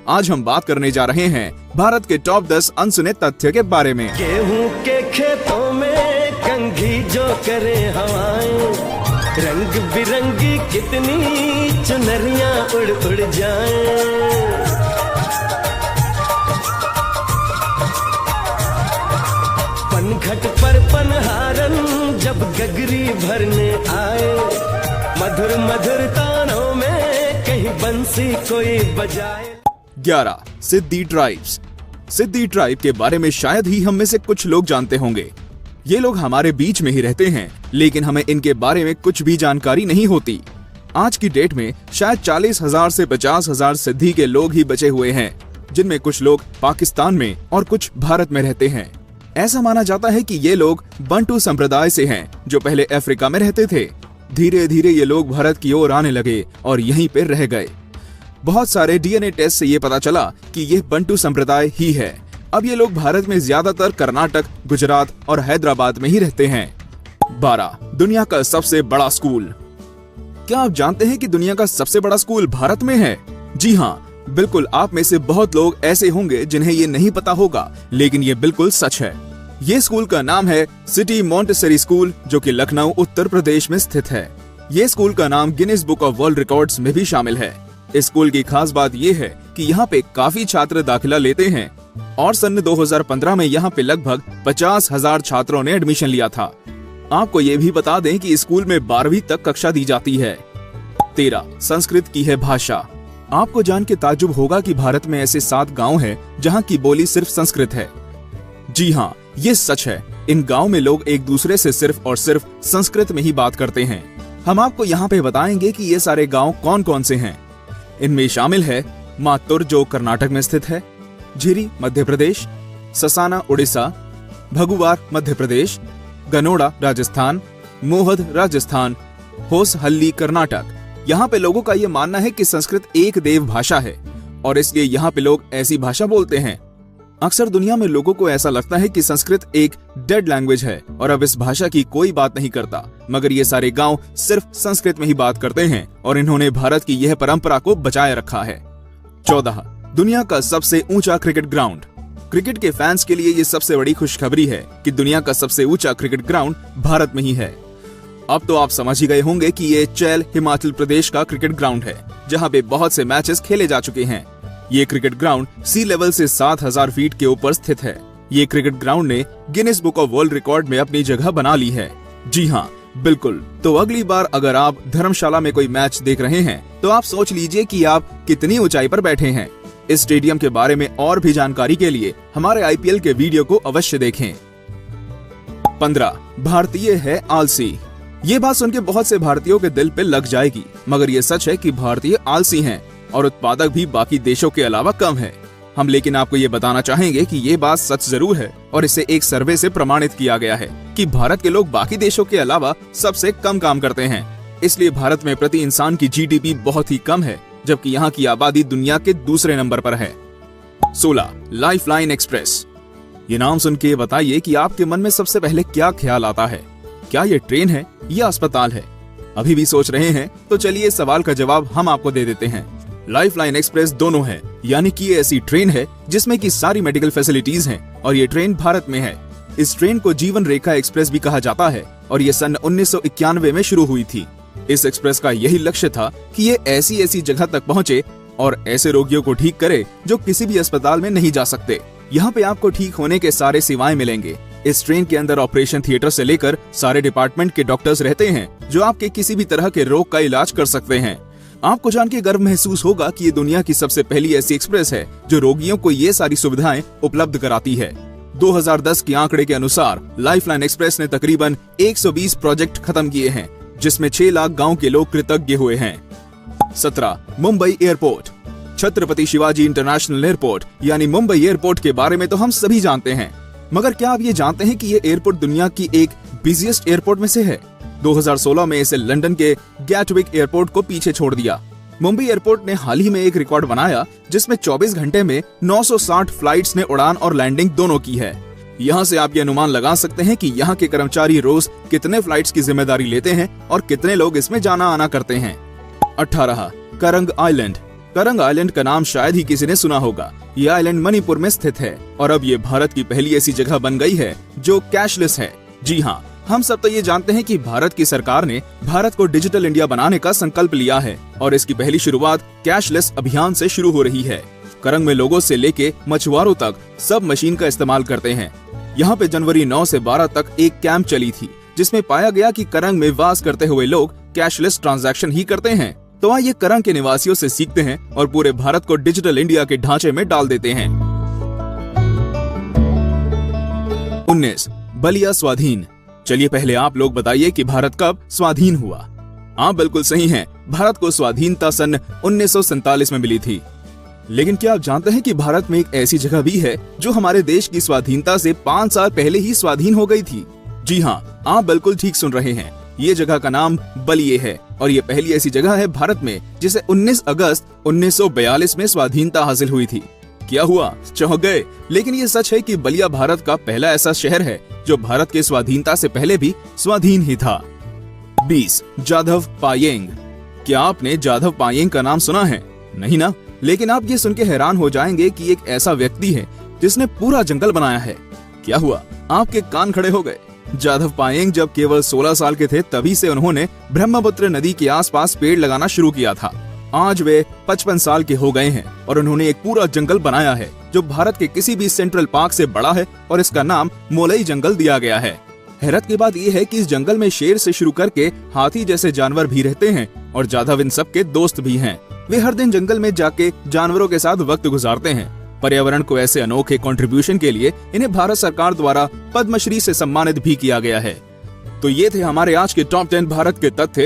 आज हम बात करने जा रहे हैं भारत के टॉप 10 अनसुने तथ्य के बारे में। गेहूं के खेतों में कंघी जो करे हवाएं, रंग बिरंगी कितनी चुनरियां उड़ उड़ जाएं। पनघट पर पनहारन जब गगरी भरने आए, मधुर मधुर तानों में कहीं बंसी कोई बजाए। 11. सिद्दी ट्राइब्स। सिद्दी ट्राइब के बारे में शायद ही हम में से कुछ लोग जानते होंगे। ये लोग हमारे बीच में ही रहते हैं, लेकिन हमें इनके बारे में कुछ भी जानकारी नहीं होती। आज की डेट में शायद 40,000 से 50,000 सिद्दी के लोग ही बचे हुए हैं, जिनमें कुछ लोग पाकिस्तान में और कुछ भारत में रहते हैं। ऐसा माना जाता है कि ये लोग बंटू संप्रदाय से हैं, जो पहले अफ्रीका में रहते थे। धीरे धीरे ये लोग भारत की ओर आने लगे और यहीं पर रह गए। बहुत सारे डीएनए टेस्ट से ये पता चला कि ये बंटू संप्रदाय ही है। अब ये लोग भारत में ज्यादातर कर्नाटक, गुजरात और हैदराबाद में ही रहते हैं। 12. दुनिया का सबसे बड़ा स्कूल। क्या आप जानते हैं कि दुनिया का सबसे बड़ा स्कूल भारत में है? जी हाँ, बिल्कुल। आप में से बहुत लोग ऐसे होंगे जिन्हें ये नहीं पता होगा, लेकिन ये बिल्कुल सच है। ये स्कूल का नाम है सिटी मॉन्टेसरी स्कूल, जो कि लखनऊ, उत्तर प्रदेश में स्थित है। ये स्कूल का नाम Guinness book of world records में भी शामिल है। इस स्कूल की खास बात ये है कि यहाँ पे काफी छात्र दाखिला लेते हैं और सन 2015 में यहाँ पे लगभग 50,000 छात्रों ने एडमिशन लिया था। आपको ये भी बता दें कि स्कूल में 12वीं तक कक्षा दी जाती है। 13. संस्कृत की है भाषा। आपको जान के ताज्जुब होगा कि भारत में ऐसे 7 गांव हैं जहां की बोली सिर्फ संस्कृत है। जी हाँ, ये सच है। इन गांव में लोग एक दूसरे से सिर्फ और सिर्फ संस्कृत में ही बात करते हैं। हम आपको यहाँ पे बताएंगे कि ये सारे गांव कौन कौन से हैं। इनमें शामिल है मातुर, जो कर्नाटक में स्थित है, झिरी मध्य प्रदेश, ससाना उड़ीसा, भगुवार मध्य प्रदेश, गनोड़ा राजस्थान, मोहद राजस्थान, होसहल्ली कर्नाटक। यहाँ पे लोगों का ये मानना है कि संस्कृत एक देव भाषा है और इसलिए यहाँ पे लोग ऐसी भाषा बोलते हैं। अक्सर दुनिया में लोगों को ऐसा लगता है कि संस्कृत एक डेड लैंग्वेज है और अब इस भाषा की कोई बात नहीं करता, मगर ये सारे गांव सिर्फ संस्कृत में ही बात करते हैं और इन्होंने भारत की यह परंपरा को बचाए रखा है। 14. दुनिया का सबसे ऊंचा क्रिकेट ग्राउंड। क्रिकेट के फैंस के लिए ये सबसे बड़ी खुशखबरी है कि दुनिया का सबसे ऊंचा क्रिकेट ग्राउंड भारत में ही है। अब तो आप समझ ही गए होंगे कि ये चैल, हिमाचल प्रदेश का क्रिकेट ग्राउंड है, जहाँ पे बहुत से मैचेस खेले जा चुके हैं। ये क्रिकेट ग्राउंड सी लेवल से 7,000 फीट के ऊपर स्थित है। ये क्रिकेट ग्राउंड ने Guinness book of world record में अपनी जगह बना ली है। जी हाँ, बिल्कुल। तो अगली बार अगर आप धर्मशाला में कोई मैच देख रहे हैं तो आप सोच लीजिए कि आप कितनी ऊंचाई पर बैठे हैं। इस स्टेडियम के बारे में और भी जानकारी के लिए हमारे आईपीएल के वीडियो को अवश्य देखें। 15. भारतीय है आलसी। ये बात सुनकर बहुत से भारतीयों के दिल पे लग जाएगी, मगर ये सच है कि भारतीय आलसी हैं और उत्पादक भी बाकी देशों के अलावा कम है। हम लेकिन आपको ये बताना चाहेंगे कि ये बात सच जरूर है और इसे एक सर्वे से प्रमाणित किया गया है कि भारत के लोग बाकी देशों के अलावा सबसे कम काम करते हैं। इसलिए भारत में प्रति इंसान की जीडीपी बहुत ही कम है, जबकि यहाँ की आबादी दुनिया के दूसरे नंबर पर है। 16. Lifeline express. ये नाम सुन के बताइए कि आपके मन में सबसे पहले क्या ख्याल आता है। क्या ये ट्रेन है या अस्पताल है? अभी भी सोच रहे हैं? तो चलिए इस सवाल का जवाब हम आपको दे देते हैं। लाइफलाइन एक्सप्रेस दोनों है, यानी कि ये ऐसी ट्रेन है जिसमें की सारी मेडिकल फैसिलिटीज हैं और ये ट्रेन भारत में है। इस ट्रेन को जीवन रेखा एक्सप्रेस भी कहा जाता है और ये सन 1991 में शुरू हुई थी। इस एक्सप्रेस का यही लक्ष्य था कि ये ऐसी ऐसी जगह तक पहुँचे और ऐसे रोगियों को ठीक करे जो किसी भी अस्पताल में नहीं जा सकते। यहाँ पे आपको ठीक होने के सारे सेवाएं मिलेंगे। इस ट्रेन के अंदर ऑपरेशन थिएटर से लेकर सारे डिपार्टमेंट के डॉक्टर्स रहते हैं जो आपके किसी भी तरह के रोग का इलाज कर सकते हैं। आपको जान के गर्व महसूस होगा कि ये दुनिया की सबसे पहली ऐसी एक्सप्रेस है जो रोगियों को ये सारी सुविधाएं उपलब्ध कराती है। 2010 के आंकड़े के अनुसार लाइफलाइन एक्सप्रेस ने तकरीबन 120 प्रोजेक्ट खत्म किए हैं, जिसमें 6 लाख गाँव के लोग कृतज्ञ हुए हैं। 17. Mumbai airport. Chhatrapati Shivaji international airport यानी मुंबई एयरपोर्ट के बारे में तो हम सभी जानते हैं, मगर क्या आप ये जानते हैं कि ये एयरपोर्ट दुनिया की एक बिजिएस्ट एयरपोर्ट में से है? 2016 में इसे लंदन के गैटविक एयरपोर्ट को पीछे छोड़ दिया। मुंबई एयरपोर्ट ने हाल ही में एक रिकॉर्ड बनाया जिसमें 24 घंटे में 960 फ्लाइट्स ने उड़ान और लैंडिंग दोनों की है। यहाँ से आप ये अनुमान लगा सकते हैं कि यहाँ के कर्मचारी रोज कितने फ्लाइट्स की जिम्मेदारी लेते हैं और कितने लोग इसमें जाना आना करते हैं। 18. करंग आइलैंड। करंग आइलैंड का नाम शायद ही किसी ने सुना होगा। ये आइलैंड मणिपुर में स्थित है और अब ये भारत की पहली ऐसी जगह बन गई है जो कैशलेस है। जी हाँ, हम सब तो ये जानते हैं कि भारत की सरकार ने भारत को डिजिटल इंडिया बनाने का संकल्प लिया है और इसकी पहली शुरुआत कैशलेस अभियान से शुरू हो रही है। करंग में लोगों से लेके मछुआरों तक सब मशीन का इस्तेमाल करते हैं। यहाँ पे जनवरी 9 से 12 तक एक कैंप चली थी जिसमें पाया गया कि करंग में वास करते हुए लोग कैशलेस ट्रांजैक्शन ही करते हैं। तो आइए करंग के निवासियों से सीखते हैं और पूरे भारत को डिजिटल इंडिया के ढांचे में डाल देते हैं। 19. बलिया स्वाधीन। चलिए पहले आप लोग बताइए कि भारत कब स्वाधीन हुआ। आप बिल्कुल सही हैं, भारत को स्वाधीनता सन 1947 में मिली थी। लेकिन क्या आप जानते हैं कि भारत में एक ऐसी जगह भी है जो हमारे देश की स्वाधीनता से 5 साल पहले ही स्वाधीन हो गई थी? जी हाँ, आप बिल्कुल ठीक सुन रहे हैं। ये जगह का नाम बलिया है और ये पहली ऐसी जगह है भारत में जिसे 19 अगस्त 1942 में स्वाधीनता हासिल हुई थी। क्या हुआ, चौंक गए? लेकिन ये सच है कि बलिया भारत का पहला ऐसा शहर है जो भारत के स्वाधीनता से पहले भी स्वाधीन ही था। 20. जाधव पायेंग। क्या आपने जाधव पायेंग का नाम सुना है? नहीं ना? लेकिन आप ये सुन के हैरान हो जाएंगे कि एक ऐसा व्यक्ति है जिसने पूरा जंगल बनाया है। क्या हुआ, आपके कान खड़े हो गए? जाधव पायेंग जब केवल 16 साल के थे तभी से उन्होंने ब्रह्मपुत्र नदी के आसपास पेड़ लगाना शुरू किया था। आज वे 55 साल के हो गए हैं और उन्होंने एक पूरा जंगल बनाया है जो भारत के किसी भी सेंट्रल पार्क से बड़ा है और इसका नाम मोलई जंगल दिया गया है। हैरत की बात यह है कि इस जंगल में शेर से शुरू करके हाथी जैसे जानवर भी रहते हैं और जाधव इन सब के दोस्त भी हैं। वे हर दिन जंगल में जाके जानवरों के साथ वक्त गुजारते हैं। पर्यावरण को ऐसे अनोखे कंट्रीब्यूशन के लिए इन्हें भारत सरकार द्वारा पद्मश्री से सम्मानित भी किया गया है। तो ये थे हमारे आज के टॉप 10 भारत के तथ्य।